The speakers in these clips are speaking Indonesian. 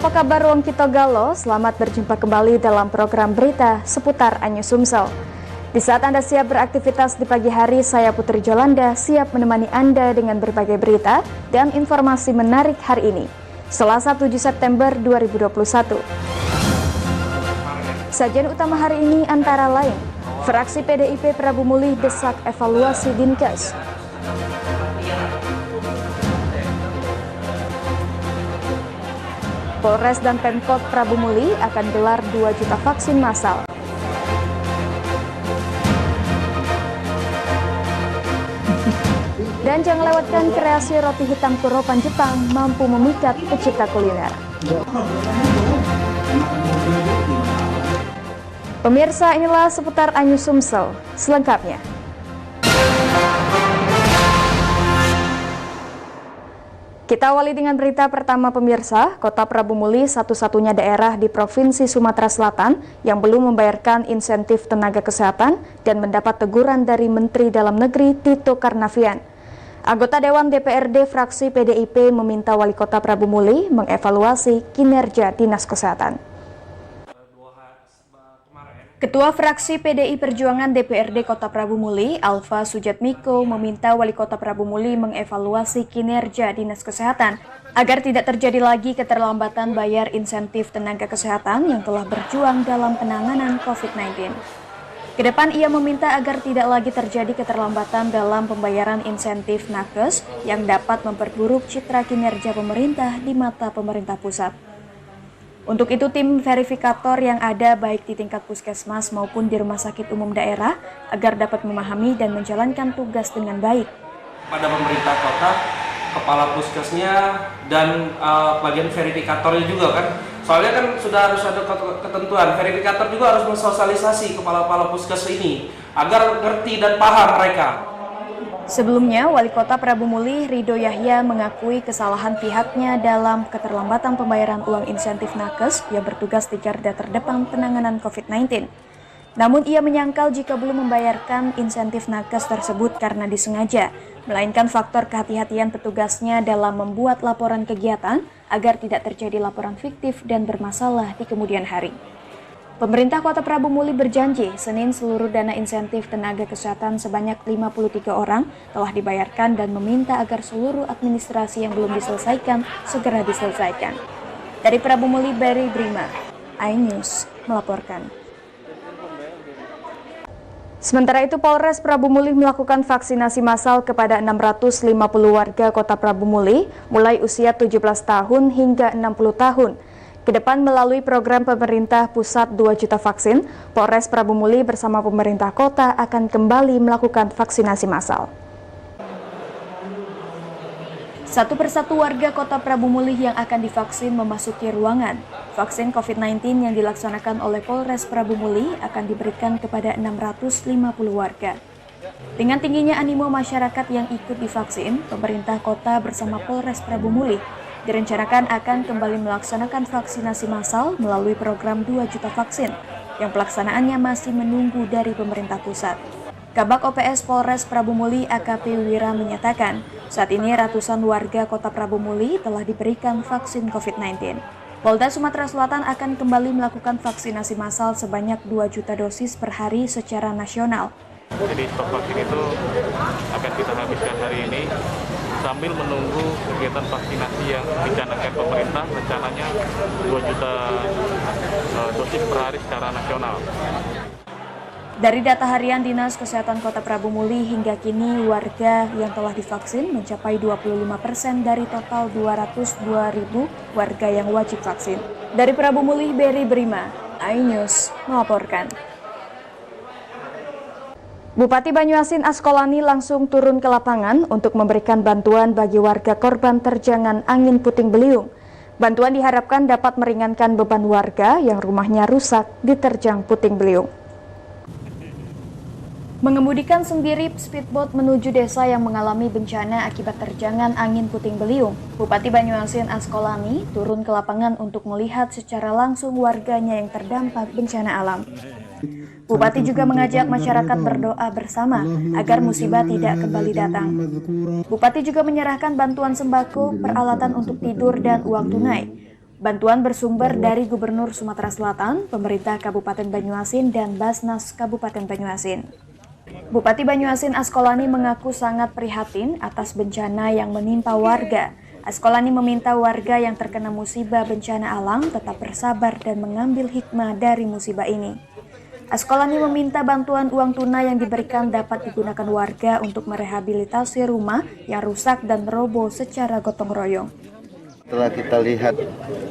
Apa kabar Wong Kito Galo? Selamat berjumpa kembali dalam program berita seputar Anyu Sumsel. Di saat Anda siap beraktivitas di pagi hari, saya Putri Jolanda siap menemani Anda dengan berbagai berita dan informasi menarik hari ini, Selasa 7 September 2021. Sajian utama hari ini antara lain, fraksi PDIP Prabu Mulih desak evaluasi Dinkes. Polres dan Pemkot Prabu Mulih akan gelar 2 juta vaksin massal. Dan jangan lewatkan kreasi roti hitam kuropan Jepang mampu memikat pecinta kuliner. Pemirsa, inilah seputar Anyu Sumsel selengkapnya. Kita awali dengan berita pertama pemirsa, Kota Prabu Mulih satu-satunya daerah di Provinsi Sumatera Selatan yang belum membayarkan insentif tenaga kesehatan dan mendapat teguran dari Menteri Dalam Negeri Tito Karnavian. Anggota Dewan DPRD fraksi PDIP meminta Wali Kota Prabu Mulih mengevaluasi kinerja Dinas Kesehatan. Ketua fraksi PDI Perjuangan DPRD Kota Prabu Mulih, Alfa Sujatmiko, meminta Wali Kota Prabu Mulih mengevaluasi kinerja Dinas Kesehatan agar tidak terjadi lagi keterlambatan bayar insentif tenaga kesehatan yang telah berjuang dalam penanganan COVID-19. Kedepan ia meminta agar tidak lagi terjadi keterlambatan dalam pembayaran insentif nakes yang dapat memperburuk citra kinerja pemerintah di mata pemerintah pusat. Untuk itu, tim verifikator yang ada baik di tingkat puskesmas maupun di rumah sakit umum daerah agar dapat memahami dan menjalankan tugas dengan baik. Pada pemerintah kota, kepala puskesnya dan bagian verifikatornya juga kan. Soalnya kan sudah harus ada ketentuan, verifikator juga harus mensosialisasi kepala-kepala puskes ini agar ngerti dan paham mereka. Sebelumnya, Wali Kota Prabu Mulih Ridho Yahya mengakui kesalahan pihaknya dalam keterlambatan pembayaran uang insentif nakes yang bertugas di garda terdepan penanganan COVID-19. Namun ia menyangkal jika belum membayarkan insentif nakes tersebut karena disengaja, melainkan faktor kehati-hatian petugasnya dalam membuat laporan kegiatan agar tidak terjadi laporan fiktif dan bermasalah di kemudian hari. Pemerintah Kota Prabu Mulih berjanji Senin seluruh dana insentif tenaga kesehatan sebanyak 53 orang telah dibayarkan dan meminta agar seluruh administrasi yang belum diselesaikan segera diselesaikan. Dari Prabu Mulih, Berry Brima, iNews melaporkan. Sementara itu, Polres Prabu Mulih melakukan vaksinasi massal kepada 650 warga Kota Prabu Mulih mulai usia 17 tahun hingga 60 tahun. Kedepan melalui program pemerintah pusat 2 juta vaksin, Polres Prabu Mulih bersama pemerintah kota akan kembali melakukan vaksinasi massal. Satu persatu warga Kota Prabu Mulih yang akan divaksin memasuki ruangan. Vaksin COVID-19 yang dilaksanakan oleh Polres Prabu Mulih akan diberikan kepada 650 warga. Dengan tingginya animo masyarakat yang ikut divaksin, pemerintah kota bersama Polres Prabu Mulih direncanakan akan kembali melaksanakan vaksinasi massal melalui program 2 juta vaksin yang pelaksanaannya masih menunggu dari pemerintah pusat. Kabak OPS Polres Prabu Mulih AKP Wira menyatakan, saat ini ratusan warga Kota Prabu Mulih telah diberikan vaksin COVID-19. Polda Sumatera Selatan akan kembali melakukan vaksinasi massal sebanyak 2 juta dosis per hari secara nasional. Jadi stok vaksin itu akan kita habiskan hari ini sambil menunggu kegiatan vaksinasi yang dicanangkan pemerintah, rencananya 2 juta dosis per hari secara nasional. Dari data harian Dinas Kesehatan Kota Prabu Mulih hingga kini warga yang telah divaksin mencapai 25% dari total 202.000 warga yang wajib vaksin. Dari Prabu Mulih, Berry Brima, iNews melaporkan. Bupati Banyuasin Askolani langsung turun ke lapangan untuk memberikan bantuan bagi warga korban terjangan angin puting beliung. Bantuan diharapkan dapat meringankan beban warga yang rumahnya rusak diterjang puting beliung. Mengemudikan sendiri speedboat menuju desa yang mengalami bencana akibat terjangan angin puting beliung, Bupati Banyuasin Askolani turun ke lapangan untuk melihat secara langsung warganya yang terdampak bencana alam. Bupati juga mengajak masyarakat berdoa bersama agar musibah tidak kembali datang. Bupati juga menyerahkan bantuan sembako, peralatan untuk tidur, dan uang tunai. Bantuan bersumber dari Gubernur Sumatera Selatan, pemerintah Kabupaten Banyuasin, dan Basnas Kabupaten Banyuasin. Bupati Banyuasin Askolani mengaku sangat prihatin atas bencana yang menimpa warga. Askolani meminta warga yang terkena musibah bencana alam tetap bersabar dan mengambil hikmah dari musibah ini. Askolani meminta bantuan uang tunai yang diberikan dapat digunakan warga untuk merehabilitasi rumah yang rusak dan roboh secara gotong royong. Setelah kita lihat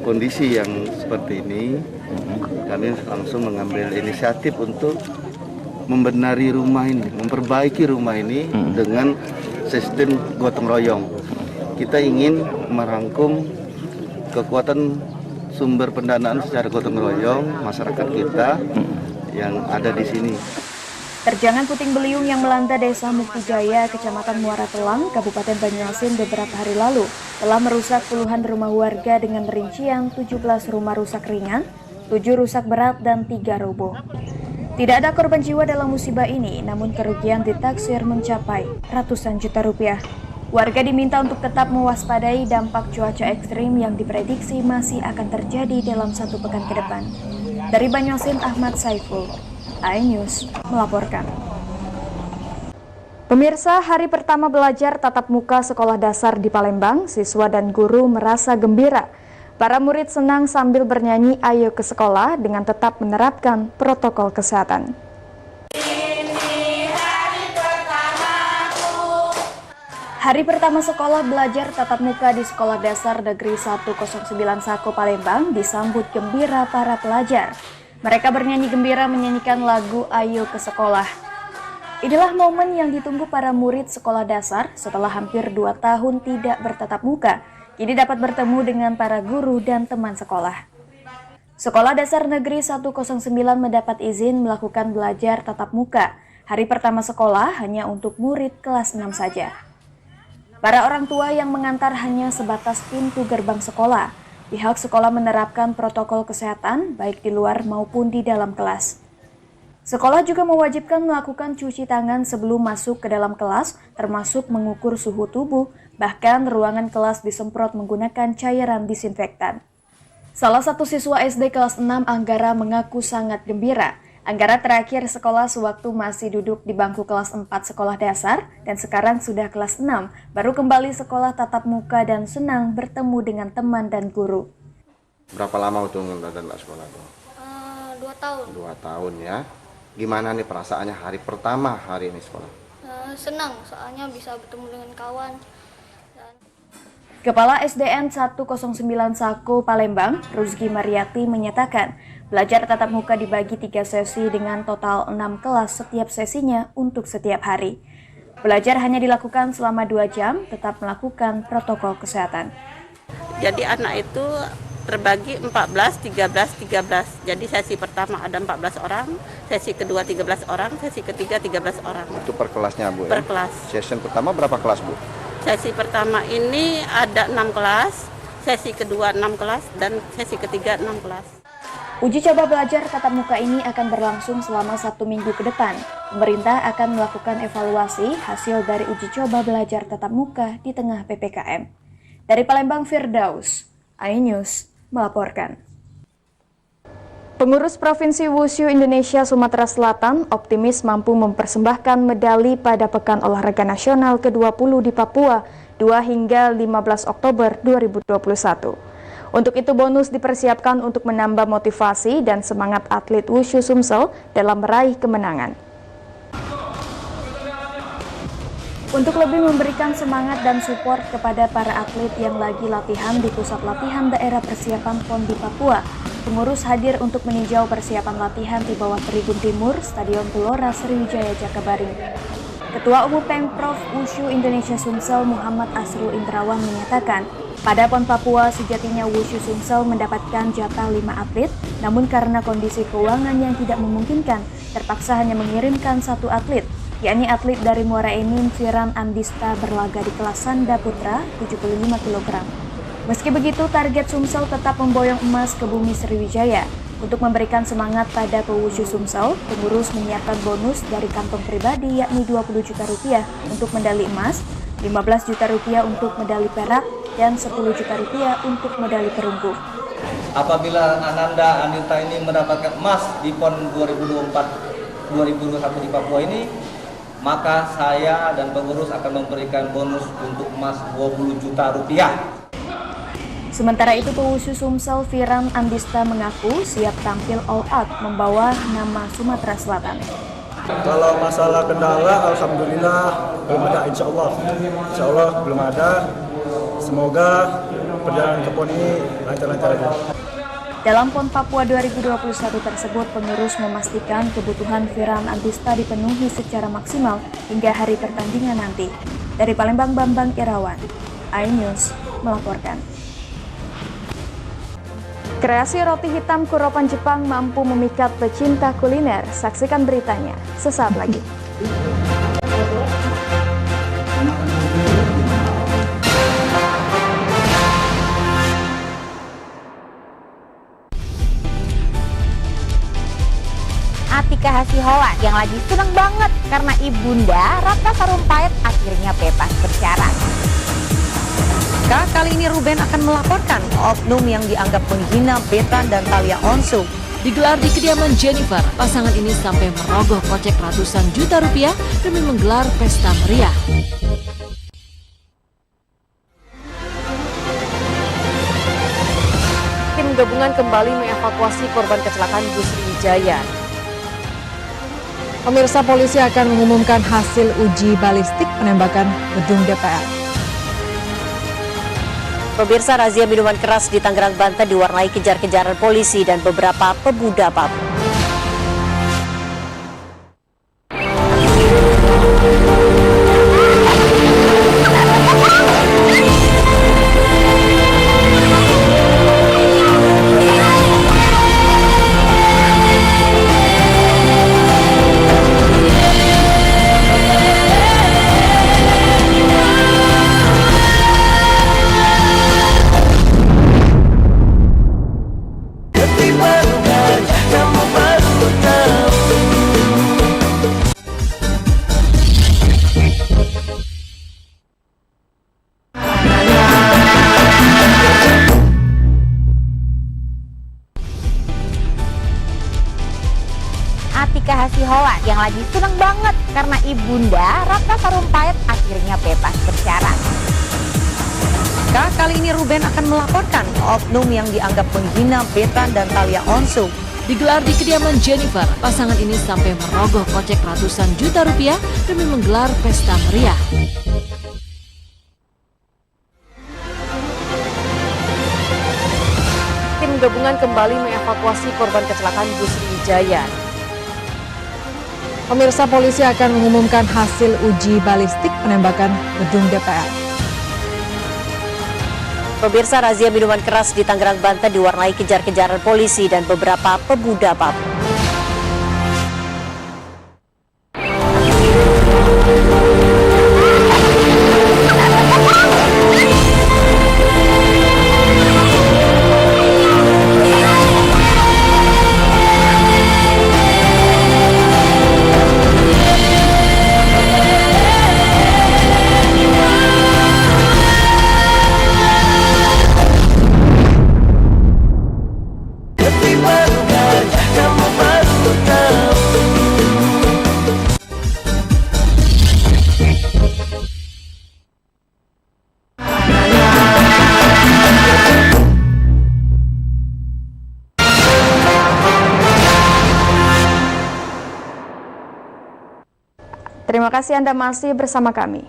kondisi yang seperti ini, kami langsung mengambil inisiatif untuk membenahi rumah ini, memperbaiki rumah ini dengan sistem gotong royong. Kita ingin merangkum kekuatan sumber pendanaan secara gotong royong masyarakat kita yang ada di sini. Terjangan puting beliung yang melanda Desa Muktijaya, Kecamatan Muara Telang, Kabupaten Banyuasin beberapa hari lalu telah merusak puluhan rumah warga dengan rincian 17 rumah rusak ringan, 7 rusak berat, dan 3 roboh. Tidak ada korban jiwa dalam musibah ini, namun kerugian ditaksir mencapai ratusan juta rupiah. Warga diminta untuk tetap mewaspadai dampak cuaca ekstrim yang diprediksi masih akan terjadi dalam 1 pekan ke depan. Dari Banyuasin, Ahmad Saiful, iNews melaporkan. Pemirsa, hari pertama belajar tatap muka sekolah dasar di Palembang, siswa dan guru merasa gembira. Para murid senang sambil bernyanyi "Ayo ke sekolah" dengan tetap menerapkan protokol kesehatan. Hari pertama sekolah belajar tatap muka di Sekolah Dasar Negeri 109 Sako Palembang disambut gembira para pelajar. Mereka bernyanyi gembira menyanyikan lagu "Ayo ke Sekolah". Inilah momen yang ditunggu para murid sekolah dasar setelah hampir 2 tahun tidak bertatap muka. Kini dapat bertemu dengan para guru dan teman sekolah. Sekolah Dasar Negeri 109 mendapat izin melakukan belajar tatap muka. Hari pertama sekolah hanya untuk murid kelas 6 saja. Para orang tua yang mengantar hanya sebatas pintu gerbang sekolah. Pihak sekolah menerapkan protokol kesehatan baik di luar maupun di dalam kelas. Sekolah juga mewajibkan melakukan cuci tangan sebelum masuk ke dalam kelas, termasuk mengukur suhu tubuh, bahkan ruangan kelas disemprot menggunakan cairan disinfektan. Salah satu siswa SD kelas 6 Anggara mengaku sangat gembira. Anggara terakhir sekolah sewaktu masih duduk di bangku kelas 4 sekolah dasar dan sekarang sudah kelas 6, baru kembali sekolah tatap muka dan senang bertemu dengan teman dan guru. Berapa lama udah nggak sekolah tuh? 2 tahun. 2 tahun ya. Gimana nih perasaannya hari pertama hari ini sekolah? Senang, soalnya bisa bertemu dengan kawan. Kepala SDN 109 Sako Palembang, Rusgi Mariati menyatakan, belajar tatap muka dibagi 3 sesi dengan total 6 kelas setiap sesinya untuk setiap hari. Belajar hanya dilakukan selama 2 jam, tetap melakukan protokol kesehatan. Jadi anak itu terbagi 14, 13, 13. Jadi sesi pertama ada 14 orang, sesi kedua 13 orang, sesi ketiga 13 orang. Itu per kelasnya Bu ya? Per kelas. Session pertama berapa kelas Bu? Sesi pertama ini ada 6 kelas, sesi kedua 6 kelas, dan sesi ketiga 6 kelas. Uji coba belajar tatap muka ini akan berlangsung selama 1 minggu ke depan. Pemerintah akan melakukan evaluasi hasil dari uji coba belajar tatap muka di tengah PPKM. Dari Palembang, Firdaus, iNews melaporkan. Pengurus Provinsi Wushu Indonesia Sumatera Selatan optimis mampu mempersembahkan medali pada Pekan Olahraga Nasional ke-20 di Papua 2 hingga 15 Oktober 2021. Untuk itu bonus dipersiapkan untuk menambah motivasi dan semangat atlet Wushu Sumsel dalam meraih kemenangan. Untuk lebih memberikan semangat dan support kepada para atlet yang lagi latihan di Pusat Latihan Daerah Persiapan PON di Papua, pengurus hadir untuk meninjau persiapan latihan di bawah Tribun Timur Stadion Gelora Sriwijaya Jakabaring. Ketua Umum Pemprov Wushu Indonesia Sumsel Muhammad Asrul Indrawan menyatakan, pada PON Papua sejatinya Wushu Sumsel mendapatkan jatah 5 atlet, namun karena kondisi keuangan yang tidak memungkinkan, terpaksa hanya mengirimkan 1 atlet, yakni atlet dari Muara Enim Firan Andista berlaga di kelas Sanda Putra 75 kg. Meski begitu, target Sumsel tetap memboyong emas ke bumi Sriwijaya. Untuk memberikan semangat pada pewushu Sumsel, pengurus menyiapkan bonus dari kantong pribadi yakni 20 juta rupiah untuk medali emas, 15 juta rupiah untuk medali perak, dan 10 juta rupiah untuk medali perunggu. Apabila Ananda Anita ini mendapatkan emas di PON 2021 di Papua ini, maka saya dan pengurus akan memberikan bonus untuk emas 20 juta rupiah. Sementara itu, Pewusu Sumsel Firan Andista mengaku siap tampil all out membawa nama Sumatera Selatan. Kalau masalah kendala, alhamdulillah belum ada, insya Allah belum ada. Semoga perjalanan ke PON ini lancar-lancar aja. Dalam PON Papua 2021 tersebut, pengurus memastikan kebutuhan Firan Andista dipenuhi secara maksimal hingga hari pertandingan nanti. Dari Palembang, Bambang Irawan, iNews melaporkan. Kreasi roti hitam kuropan Jepang mampu memikat pecinta kuliner. Saksikan beritanya sesaat lagi. Atika Hasiholan yang lagi seneng banget karena ibunda Ratna Sarumpait akhirnya bebas bersyarat. Kali ini Ruben akan melaporkan oknum yang dianggap menghina Betan dan Thalia Onsung. Digelar di kediaman Jennifer, pasangan ini sampai merogoh kocek ratusan juta rupiah demi menggelar pesta meriah. Tim gabungan kembali mengevakuasi korban kecelakaan bus Sriwijaya. Pemirsa, polisi akan mengumumkan hasil uji balistik penembakan gedung DPR. Pemirsa, razia minuman keras di Tangerang, Banten diwarnai kejar-kejaran polisi dan beberapa pemuda Papua. Atika Hasiholan yang lagi seneng banget karena ibunda Ratna Sarumpait akhirnya bebas bersyarat. Kali ini Ruben akan melaporkan oknum yang dianggap menghina Betan dan Thalia Onsung. Digelar di kediaman Jennifer, pasangan ini sampai merogoh kocek ratusan juta rupiah demi menggelar pesta meriah. Tim gabungan kembali mengevakuasi korban kecelakaan bus Sriwijaya. Pemirsa, polisi akan mengumumkan hasil uji balistik penembakan gedung DPR. Pemirsa, razia minuman keras di Tangerang, Banten diwarnai kejar-kejaran polisi dan beberapa pemuda Papua. Terima kasih Anda masih bersama kami.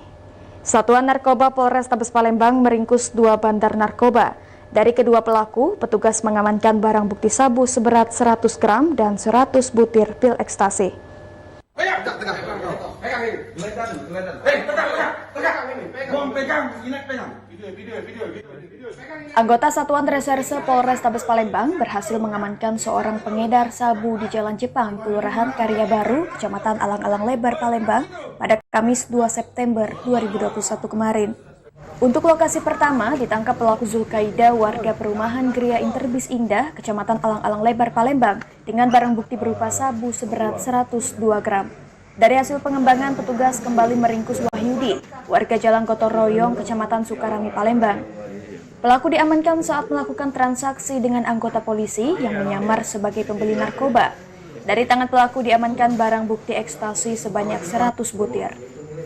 Satuan Narkoba Polrestabes Palembang meringkus 2 bandar narkoba. Dari kedua pelaku, petugas mengamankan barang bukti sabu seberat 100 gram dan 100 butir pil ekstasi. Anggota Satuan Reserse Polrestabes Palembang berhasil mengamankan seorang pengedar sabu di Jalan Jepang, Kelurahan Karya Baru, Kecamatan Alang-Alang Lebar, Palembang pada Kamis 2 September 2021 kemarin. Untuk lokasi pertama, ditangkap pelaku Zulkaida warga perumahan Gria Interbis Indah, Kecamatan Alang-Alang Lebar, Palembang, dengan barang bukti berupa sabu seberat 102 gram. Dari hasil pengembangan, petugas kembali meringkus Wahyudi, warga Jalan Gotong Royong, Kecamatan Sukarami, Palembang. Pelaku diamankan saat melakukan transaksi dengan anggota polisi yang menyamar sebagai pembeli narkoba. Dari tangan pelaku diamankan barang bukti ekstasi sebanyak 100 butir.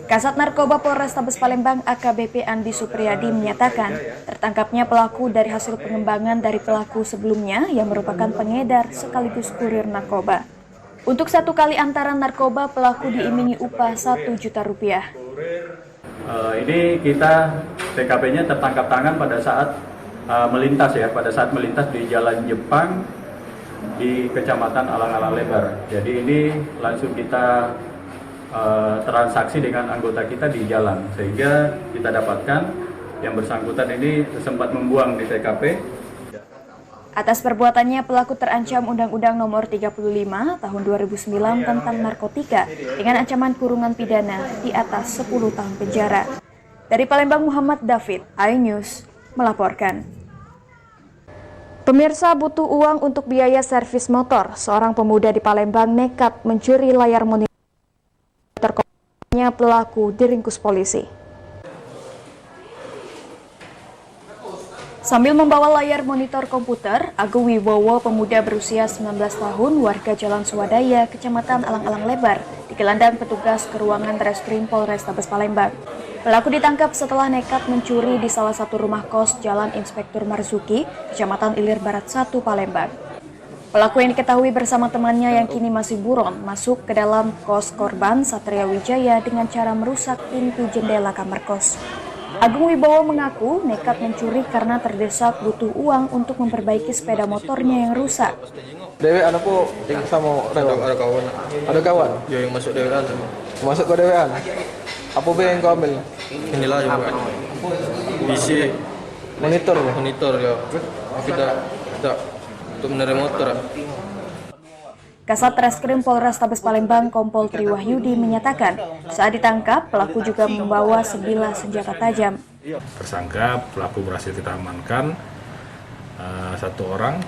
Kasat Narkoba Polrestabes Palembang AKBP Andi Supriyadi menyatakan tertangkapnya pelaku dari hasil pengembangan dari pelaku sebelumnya yang merupakan pengedar sekaligus kurir narkoba. Untuk satu kali antaran narkoba, pelaku diimingi upah Rp1 juta. Ini kita TKP-nya tertangkap tangan pada saat melintas di Jalan Jepang di Kecamatan Alang-Alang Lebar. Jadi ini langsung kita transaksi dengan anggota kita di jalan, sehingga kita dapatkan yang bersangkutan ini sempat membuang di TKP. Atas perbuatannya, pelaku terancam Undang-Undang Nomor 35 Tahun 2009 tentang narkotika dengan ancaman kurungan pidana di atas 10 tahun penjara. Dari Palembang, Muhammad David, iNews melaporkan. Pemirsa, butuh uang untuk biaya servis motor. Seorang pemuda di Palembang nekat mencuri layar monitor. Pelaku diringkus polisi. Sambil membawa layar monitor komputer, Agung Wibowo, pemuda berusia 19 tahun, warga Jalan Swadaya, Kecamatan Alang-Alang Lebar, digelandang petugas ke ruangan Reskrim Polrestabes Palembang. Pelaku ditangkap setelah nekat mencuri di salah satu rumah kos Jalan Inspektur Marzuki, Kecamatan Ilir Barat 1, Palembang. Pelaku yang diketahui bersama temannya yang kini masih buron masuk ke dalam kos korban Satria Wijaya dengan cara merusak pintu jendela kamar kos. Agung Wibowo mengaku nekat mencuri karena terdesak butuh uang untuk memperbaiki sepeda motornya yang rusak. Dewean apa yang sama ada kawan? Ada kawan? Ya yang masuk dewean. Masuk ke dewean. Apa yang kau ambil? Inilah yang bukan. Bisi monitor ya. Monitor ya. Kita untuk menerima motor. Kasat Reskrim Polrestabes Palembang Kompol Triwahyudi menyatakan saat ditangkap pelaku juga membawa sebilah senjata tajam. Tersangka pelaku berhasil kita amankan satu orang,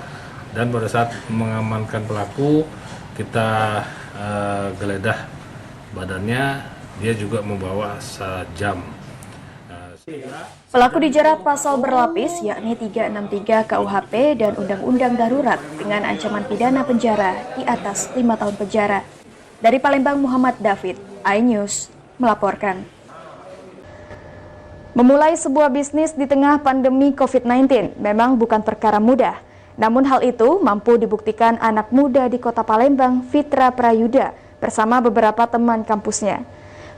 dan pada saat mengamankan pelaku kita geledah badannya, dia juga membawa sajam. Pelaku dijerat pasal berlapis yakni 363 KUHP dan Undang-Undang Darurat dengan ancaman pidana penjara di atas 5 tahun penjara. Dari Palembang, Muhammad David, iNews melaporkan. Memulai sebuah bisnis di tengah pandemi COVID-19 memang bukan perkara mudah. Namun hal itu mampu dibuktikan anak muda di Kota Palembang, Fitra Prayuda, bersama beberapa teman kampusnya.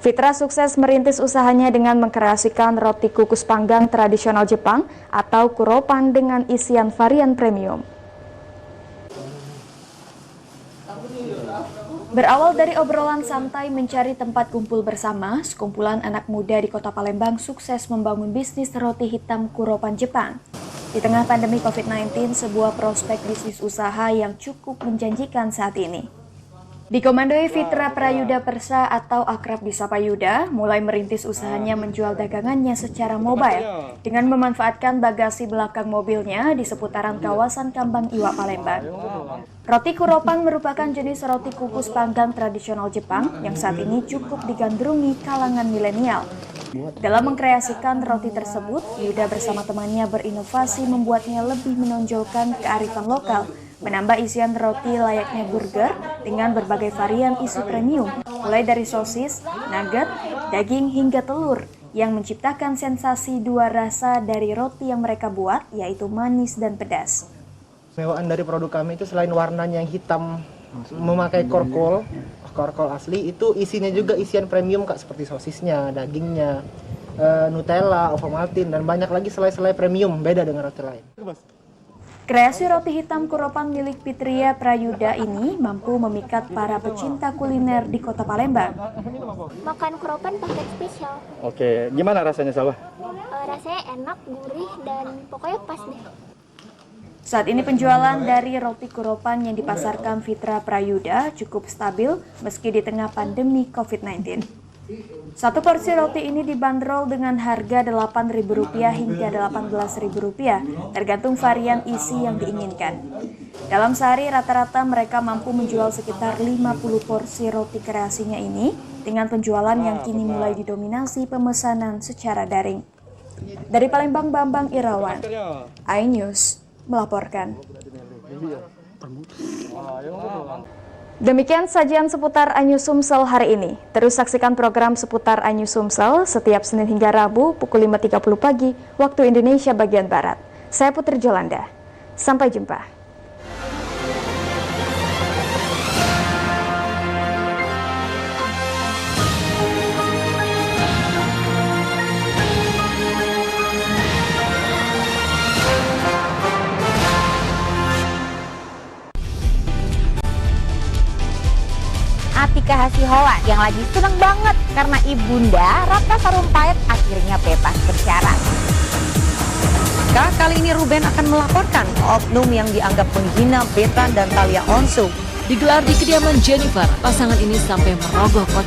Fitra sukses merintis usahanya dengan mengkreasikan roti kukus panggang tradisional Jepang atau kuropan dengan isian varian premium. Berawal dari obrolan santai mencari tempat kumpul bersama, sekumpulan anak muda di Kota Palembang sukses membangun bisnis roti hitam kuropan Jepang. Di tengah pandemi COVID-19, sebuah prospek bisnis usaha yang cukup menjanjikan saat ini. Dikomandoi Fitra Prayuda Persa atau akrab disapa Yuda, mulai merintis usahanya menjual dagangannya secara mobile dengan memanfaatkan bagasi belakang mobilnya di seputaran kawasan Kambang Iwak Palembang. Roti kuropan merupakan jenis roti kukus panggang tradisional Jepang yang saat ini cukup digandrungi kalangan milenial. Dalam mengkreasikan roti tersebut, Yuda bersama temannya berinovasi membuatnya lebih menonjolkan kearifan lokal, menambah isian roti layaknya burger dengan berbagai varian isi premium, mulai dari sosis, nugget, daging hingga telur, yang menciptakan sensasi dua rasa dari roti yang mereka buat, yaitu manis dan pedas. Mewaan dari produk kami itu selain warnanya yang hitam, memakai korkol asli, itu isinya juga isian premium Kak, seperti sosisnya, dagingnya, Nutella, Ovomaltine, dan banyak lagi selai-selai premium, beda dengan roti lain. Kreasi roti hitam kuropan milik Fitria Prayuda ini mampu memikat para pecinta kuliner di Kota Palembang. Makan kuropan paket spesial. Oke, gimana rasanya Salwa? Rasanya enak, gurih, dan pokoknya pas deh. Saat ini penjualan dari roti kuropan yang dipasarkan Fitra Prayuda cukup stabil meski di tengah pandemi COVID-19. Satu porsi roti ini dibanderol dengan harga Rp8.000 hingga Rp18.000, tergantung varian isi yang diinginkan. Dalam sehari rata-rata mereka mampu menjual sekitar 50 porsi roti kreasinya ini dengan penjualan yang kini mulai didominasi pemesanan secara daring. Dari Palembang, Bambang Irawan, iNews melaporkan. Demikian sajian seputar iNews Sumsel hari ini. Terus saksikan program seputar iNews Sumsel setiap Senin hingga Rabu pukul 5.30 pagi waktu Indonesia bagian Barat. Saya Putri Jolanda. Sampai jumpa. Atika Hasiholan yang lagi seneng banget karena ibunda Ratna Sarumpait akhirnya bebas bersyarat. Kali ini Ruben akan melaporkan oknum yang dianggap menghina Betan dan Thalia Onsung. Digelar di kediaman Jennifer, pasangan ini sampai merogoh kocek